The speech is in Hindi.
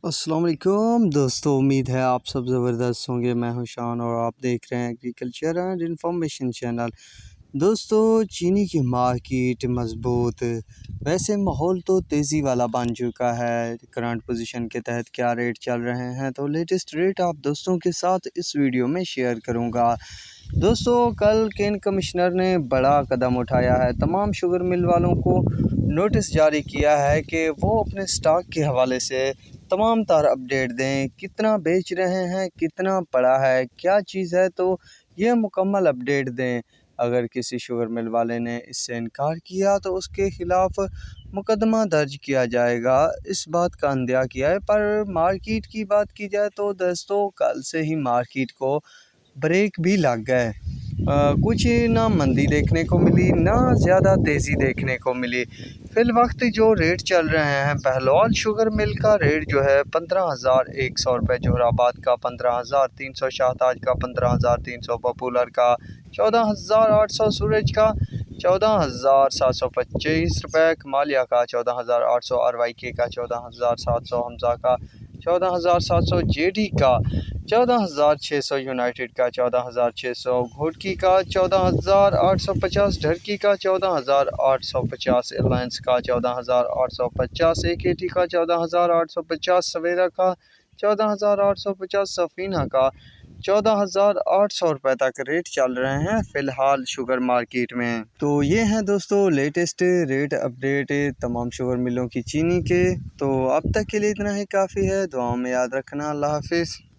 अस्सलाम वालेकुम दोस्तों, उम्मीद है आप सब ज़बरदस्त होंगे। मैं हूं शान और आप देख रहे हैं एग्रीकल्चर एंड इंफॉर्मेशन चैनल। दोस्तों, चीनी की मार्केट मज़बूत, वैसे माहौल तो तेज़ी वाला बन चुका है। करंट पोजीशन के तहत क्या रेट चल रहे हैं, तो लेटेस्ट रेट आप दोस्तों के साथ इस वीडियो में शेयर करूंगा। दोस्तों, कल केन कमिश्नर ने बड़ा कदम उठाया है। तमाम शुगर मिल वालों को नोटिस जारी किया है कि वो अपने स्टॉक के हवाले से तमाम तार अपडेट दें, कितना बेच रहे हैं, कितना पड़ा है, क्या चीज़ है, तो ये मुकम्मल अपडेट दें। अगर किसी शुगर मिल वाले ने इससे इनकार किया तो उसके ख़िलाफ़ मुकदमा दर्ज किया जाएगा, इस बात का अंदेशा किया है। पर मार्केट की बात की जाए तो दोस्तों, कल से ही मार्केट को ब्रेक भी लग गए। कुछ ना मंदी देखने को मिली, ना ज़्यादा तेज़ी देखने को मिली। फिल वक्त जो रेट चल रहे हैं, बहलौल शुगर मिल का रेट जो है 15,100 रुपये, जोहराबाद का 15,300, शाहताज का 15,300, पॉपुलर का 14,800, सूरज का 14,725 रुपये, कमालिया का 14,800, RYK का 14,700, हमजा का 14,700, JD का 14,600, यूनाइटेड का 14,600, घोटकी का 14,850, ढरकी का 14,850, एलायंस का 14,850, AKT का 14,850, सवेरा का 14,850, सफीना का 14,800 रुपये तक रेट चल रहे हैं फ़िलहाल शुगर मार्केट में। तो ये हैं दोस्तों लेटेस्ट रेट अपडेट तमाम शुगर मिलों की चीनी के। तो अब तक के लिए इतना ही काफ़ी है। दुआओं में याद रखना। अल्लाह हाफिज़।